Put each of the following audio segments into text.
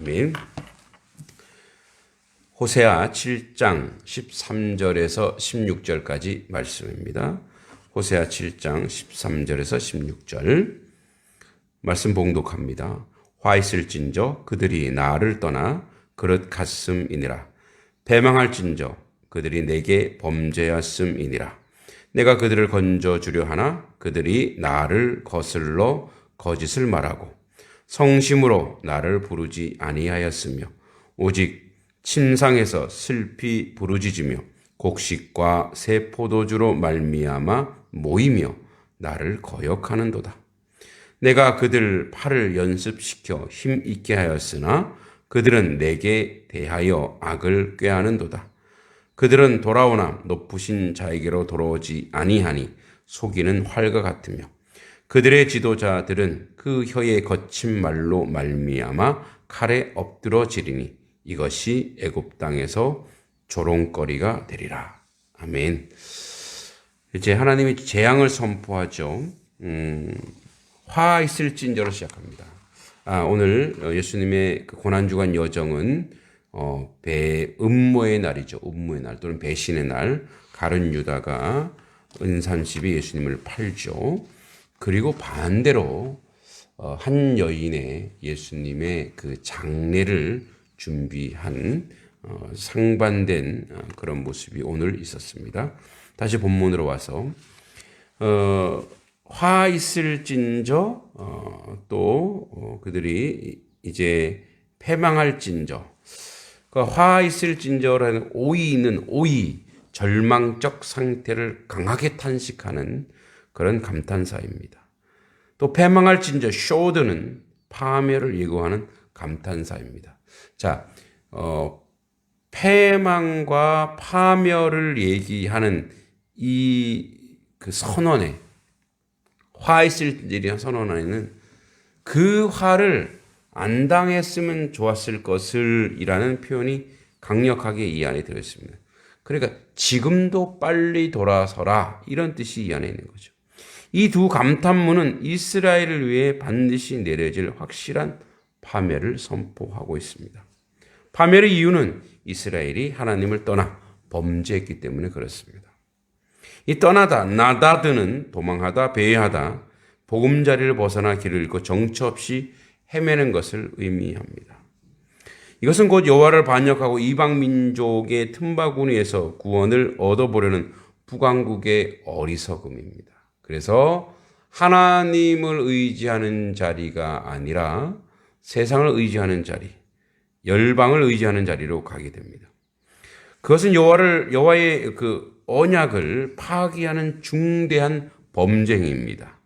아멘. 호세아 7장 13절에서 16절까지 말씀입니다. 호세아 7장 13절에서 16절 말씀 봉독합니다. 화 있을진저 그들이 나를 떠나 그릇 갔음이니라. 패망할진저 그들이 내게 범죄하음이니라. 내가 그들을 건져주려 하나 그들이 나를 거슬러 거짓을 말하고 성심으로 나를 부르지 아니하였으며 오직 침상에서 슬피 부르짖으며 곡식과 새 포도주로 말미암아 모이며 나를 거역하는도다. 내가 그들 팔을 연습시켜 힘 있게 하였으나 그들은 내게 대하여 악을 꾀하는도다. 그들은 돌아오나 높으신 자에게로 돌아오지 아니하니 속이는 활과 같으며 그들의 지도자들은 그 혀의 거친 말로 말미암아 칼에 엎드러지리니 이것이 애굽 땅에서 조롱거리가 되리라. 아멘. 이제 하나님이 재앙을 선포하죠. 화 있을진저로 시작합니다. 오늘 예수님의 그 고난주간 여정은 음모의 날이죠. 음모의 날 또는 배신의 날. 가룟 유다가 은산십에 예수님을 팔죠. 그리고 반대로 한 여인의 예수님의 그 장례를 준비한 상반된 그런 모습이 오늘 있었습니다. 다시 본문으로 와서 화 있을진저 또 그들이 이제 패망할진저 화 있을진저라는 오이 절망적 상태를 강하게 탄식하는 그런 감탄사입니다. 또 패망할진저 쇼드는 파멸을 예고하는 감탄사입니다. 자, 패망과 파멸을 얘기하는 이 그 선언에 화 있을진저라는 선언에는 그 화를 안 당했으면 좋았을 것을 이라는 표현이 강력하게 이 안에 들어있습니다. 그러니까 지금도 빨리 돌아서라 이런 뜻이 이 안에 있는 거죠. 이 두 감탄문은 이스라엘을 위해 반드시 내려질 확실한 파멸을 선포하고 있습니다. 파멸의 이유는 이스라엘이 하나님을 떠나 범죄했기 때문에 그렇습니다. 이 떠나다, 나다드는 도망하다, 배회하다, 보금자리를 벗어나 길을 잃고 정처 없이 헤매는 것을 의미합니다. 이것은 곧 여호와를 반역하고 이방 민족의 틈바구니에서 구원을 얻어보려는 북왕국의 어리석음입니다. 그래서 하나님을 의지하는 자리가 아니라 세상을 의지하는 자리, 열방을 의지하는 자리로 가게 됩니다. 그것은 여호와의 그 언약을 파기하는 중대한 범죄입니다.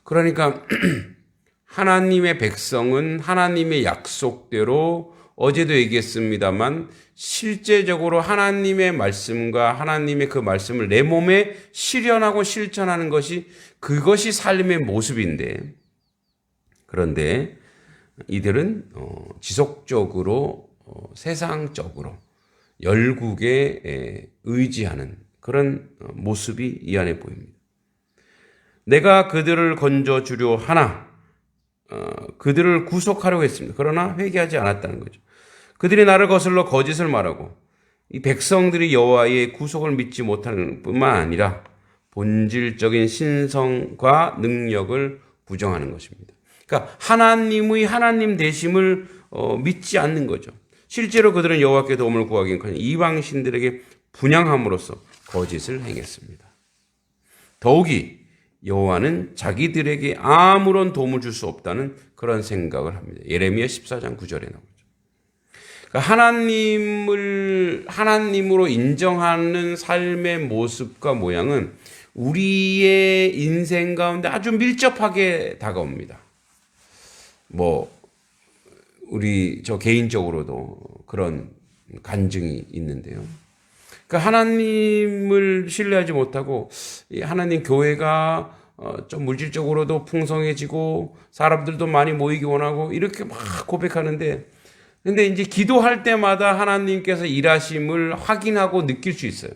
그러니까 하나님의 백성은 하나님의 약속대로 어제도 얘기했습니다만 실제적으로 하나님의 말씀과 하나님의 그 말씀을 내 몸에 실현하고 실천하는 그것이 삶의 모습인데 그런데 이들은 지속적으로 세상적으로 열국에 의지하는 그런 모습이 이 안에 보입니다. 내가 그들을 건져주려 하나 그들을 구속하려고 했습니다. 그러나 회개하지 않았다는 거죠. 그들이 나를 거슬러 거짓을 말하고 이 백성들이 여호와의 구속을 믿지 못하는 뿐만 아니라 본질적인 신성과 능력을 부정하는 것입니다. 그러니까 하나님의 하나님 되심을 믿지 않는 거죠. 실제로 그들은 여호와께 도움을 구하기는 이방 신들에게 분향함으로써 거짓을 행했습니다. 더욱이 여호와는 자기들에게 아무런 도움을 줄 수 없다는 그런 생각을 합니다. 예레미야 14장 9절에 나오죠. 그러니까 하나님으로 인정하는 삶의 모습과 모양은 우리의 인생 가운데 아주 밀접하게 다가옵니다. 저 개인적으로도 그런 간증이 있는데요. 그러니까 하나님을 신뢰하지 못하고 하나님 교회가 좀 물질적으로도 풍성해지고 사람들도 많이 모이기 원하고 이렇게 막 고백하는데 근데 이제 기도할 때마다 하나님께서 일하심을 확인하고 느낄 수 있어요.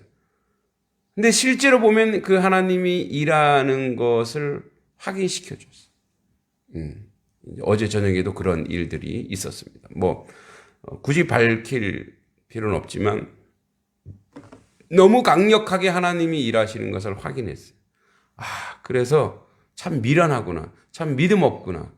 근데 실제로 보면 그 하나님이 일하는 것을 확인시켜 줬어요. 어제 저녁에도 그런 일들이 있었습니다. 굳이 밝힐 필요는 없지만 너무 강력하게 하나님이 일하시는 것을 확인했어요. 그래서 참 미련하구나. 참 믿음 없구나.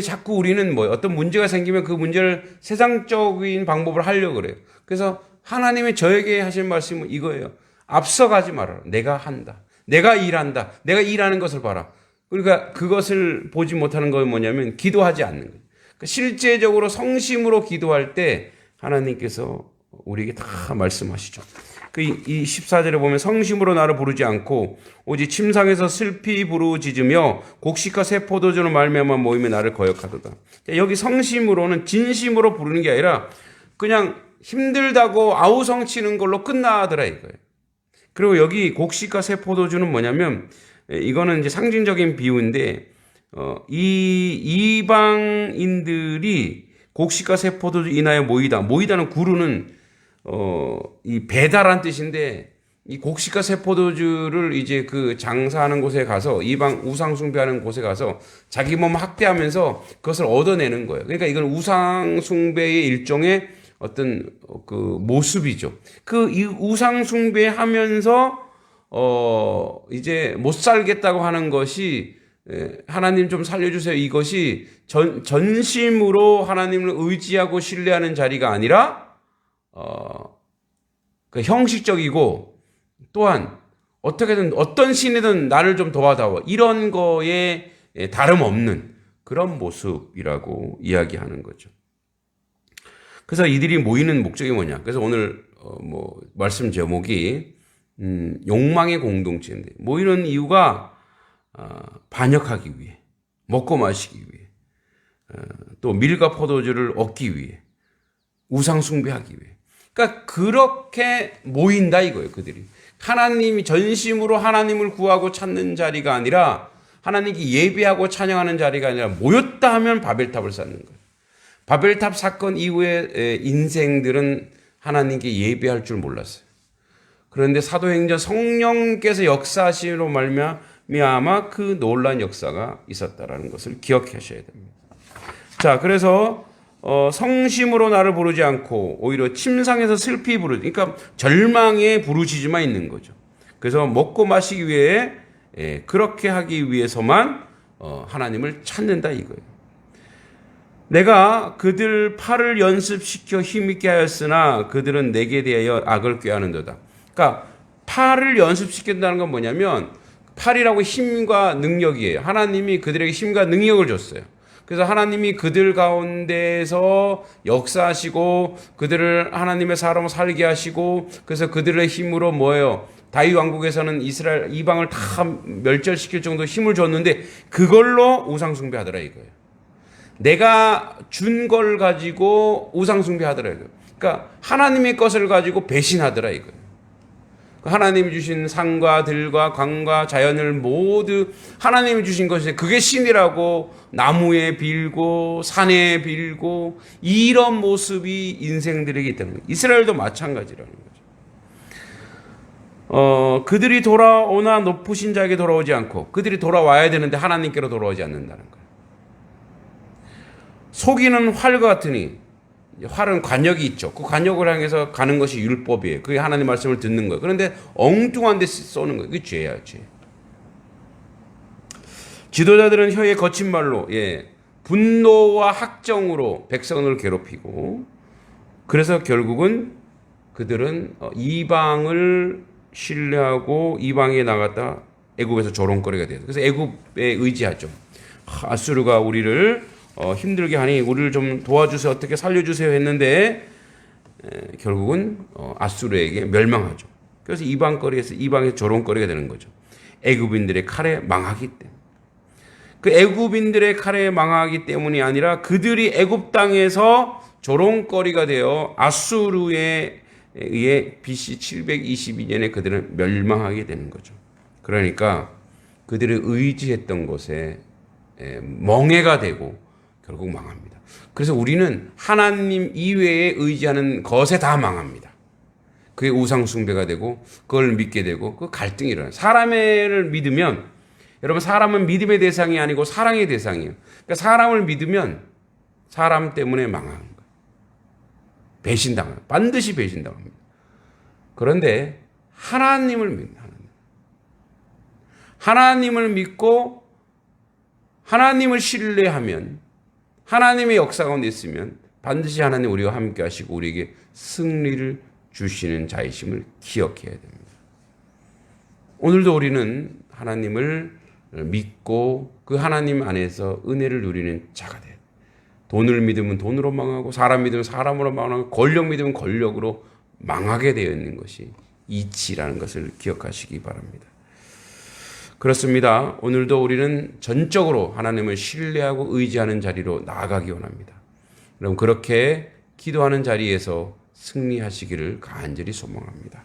자꾸 우리는 어떤 문제가 생기면 그 문제를 세상적인 방법으로 하려고 그래요. 그래서 하나님이 저에게 하신 말씀은 이거예요. 앞서가지 말아라. 내가 한다. 내가 일한다. 내가 일하는 것을 봐라. 그러니까 그것을 보지 못하는 건 뭐냐면 기도하지 않는 거예요. 그러니까 실제적으로 성심으로 기도할 때 하나님께서 우리에게 다 말씀하시죠. 이 14절에 보면 성심으로 나를 부르지 않고 오직 침상에서 슬피 부르짖으며 곡식과 새 포도주로 말미암아 모임에 나를 거역하도다. 여기 성심으로는 진심으로 부르는 게 아니라 그냥 힘들다고 아우성치는 걸로 끝나더라 이거예요. 그리고 여기 곡식과 새 포도주는 뭐냐면 이거는 이제 상징적인 비유인데 이 이방인들이 곡식과 새 포도주 인하여 모이다. 모이다는 구루는 이 배달한 뜻인데 이 곡식과 새 포도주를 이제 그 장사하는 곳에 가서 이방 우상 숭배하는 곳에 가서 자기 몸 학대하면서 그것을 얻어내는 거예요. 그러니까 이건 우상 숭배의 일종의 어떤 그 모습이죠. 이 우상 숭배하면서 이제 못 살겠다고 하는 것이 하나님 좀 살려주세요. 이것이 전심으로 하나님을 의지하고 신뢰하는 자리가 아니라 그 형식적이고 또한 어떻게든 어떤 신이든 나를 좀 도와다오 이런 거에 다름없는 그런 모습이라고 이야기하는 거죠. 그래서 이들이 모이는 목적이 뭐냐? 그래서 오늘 말씀 제목이 욕망의 공동체인데 모이는 이유가 반역하기 위해, 먹고 마시기 위해, 또 밀과 포도주를 얻기 위해, 우상 숭배하기 위해. 그러니까 그렇게 모인다 이거예요, 그들이. 하나님이 전심으로 하나님을 구하고 찾는 자리가 아니라 하나님께 예배하고 찬양하는 자리가 아니라 모였다 하면 바벨탑을 쌓는 거예요. 바벨탑 사건 이후에 인생들은 하나님께 예배할 줄 몰랐어요. 그런데 사도행전 성령께서 역사하심으로 말미암아 그 놀라운 역사가 있었다라는 것을 기억하셔야 됩니다. 자, 그래서 성심으로 나를 부르지 않고 오히려 침상에서 슬피 부르지, 그러니까 절망의 부르짖음만 있는 거죠. 그래서 먹고 마시기 위해 그렇게 하기 위해서만 하나님을 찾는다 이거예요. 내가 그들 팔을 연습시켜 힘있게 하였으나 그들은 내게 대하여 악을 꾀하는도다. 그러니까 팔을 연습시킨다는 건 뭐냐면 팔이라고 힘과 능력이에요. 하나님이 그들에게 힘과 능력을 줬어요. 그래서 하나님이 그들 가운데서 역사하시고 그들을 하나님의 사람으로 살게 하시고 그래서 그들의 힘으로 뭐예요? 다윗 왕국에서는 이스라엘 이방을 다 멸절시킬 정도 힘을 줬는데 그걸로 우상 숭배하더라 이거예요. 내가 준 걸 가지고 우상 숭배하더라 이거예요. 그러니까 하나님의 것을 가지고 배신하더라 이거예요. 하나님이 주신 산과 들과 강과 자연을 모두 하나님이 주신 것이 그게 신이라고 나무에 빌고 산에 빌고 이런 모습이 인생들에게 있다는 거예요. 이스라엘도 마찬가지라는 거죠. 그들이 돌아오나 높으신 자에게 돌아오지 않고 그들이 돌아와야 되는데 하나님께로 돌아오지 않는다는 거예요. 속이는 활과 같으니 활은 관역이 있죠. 그 관역을 향해서 가는 것이 율법이에요. 그게 하나님 말씀을 듣는 거예요. 그런데 엉뚱한 데 쏘는 거예요. 그게 죄야, 죄. 지도자들은 혀의 거친 말로 분노와 학정으로 백성을 괴롭히고 그래서 결국은 그들은 이방을 신뢰하고 이방에 나갔다 애굽에서 조롱거리가 돼요. 그래서 애굽에 의지하죠. 아수르가 우리를 힘들게 하니 우리를 좀 도와주세요. 어떻게 살려주세요 했는데 결국은 아수르에게 멸망하죠. 그래서 이방에서 조롱거리가 되는 거죠. 애굽인들의 칼에 망하기 때문에. 그 애굽인들의 칼에 망하기 때문이 아니라 그들이 애굽 땅에서 조롱거리가 되어 아수르에 의해 BC 722년에 그들은 멸망하게 되는 거죠. 그러니까 그들이 의지했던 것에 멍해가 되고 결국 망합니다. 그래서 우리는 하나님 이외에 의지하는 것에 다 망합니다. 그게 우상 숭배가 되고 그걸 믿게 되고 그 갈등이 일어나요. 사람을 믿으면 여러분, 사람은 믿음의 대상이 아니고 사랑의 대상이에요. 그러니까 사람을 믿으면 사람 때문에 망하는 거예요. 배신당해요. 반드시 배신당합니다. 그런데 하나님을 믿는, 하나님을 믿고 하나님을 신뢰하면, 하나님의 역사 가운데 있으면 반드시 하나님 우리와 함께 하시고 우리에게 승리를 주시는 자이심을 기억해야 됩니다. 오늘도 우리는 하나님을 믿고 그 하나님 안에서 은혜를 누리는 자가 돼요. 돈을 믿으면 돈으로 망하고, 사람 믿으면 사람으로 망하고, 권력 믿으면 권력으로 망하게 되어 있는 것이 이치라는 것을 기억하시기 바랍니다. 그렇습니다. 오늘도 우리는 전적으로 하나님을 신뢰하고 의지하는 자리로 나아가기 원합니다. 여러분, 그렇게 기도하는 자리에서 승리하시기를 간절히 소망합니다.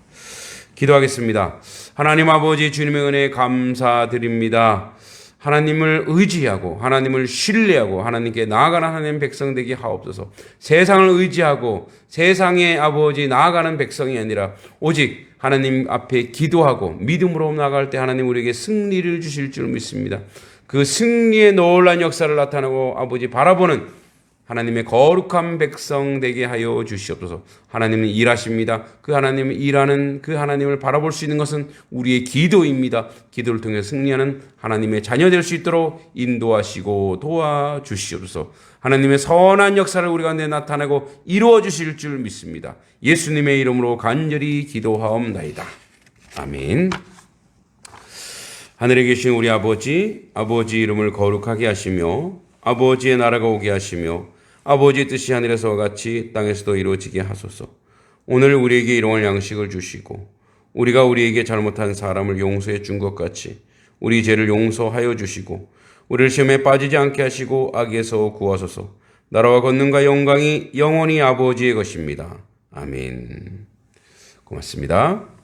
기도하겠습니다. 하나님 아버지, 주님의 은혜에 감사드립니다. 하나님을 의지하고 하나님을 신뢰하고 하나님께 나아가는 하나님 백성 되게 하옵소서. 세상을 의지하고 세상의 아버지 나아가는 백성이 아니라 오직 하나님 앞에 기도하고 믿음으로 나아갈 때 하나님 우리에게 승리를 주실 줄 믿습니다. 그 승리의 놀라운 역사를 나타내고 아버지 바라보는 하나님의 거룩한 백성 되게 하여 주시옵소서. 하나님은 일하십니다. 그 하나님을 일하는 그 하나님을 바라볼 수 있는 것은 우리의 기도입니다. 기도를 통해 승리하는 하나님의 자녀 될 수 있도록 인도하시고 도와주시옵소서. 하나님의 선한 역사를 우리 가운데 나타내고 이루어 주실 줄 믿습니다. 예수님의 이름으로 간절히 기도하옵나이다. 아멘. 하늘에 계신 우리 아버지, 아버지 이름을 거룩하게 하시며 아버지의 나라가 오게 하시며 아버지의 뜻이 하늘에서와 같이 땅에서도 이루어지게 하소서. 오늘 우리에게 일용할 양식을 주시고 우리가 우리에게 잘못한 사람을 용서해 준 것 같이 우리 죄를 용서하여 주시고 우리를 시험에 빠지지 않게 하시고 악에서 구하소서. 나라와 권능과 영광이 영원히 아버지의 것입니다. 아멘. 고맙습니다.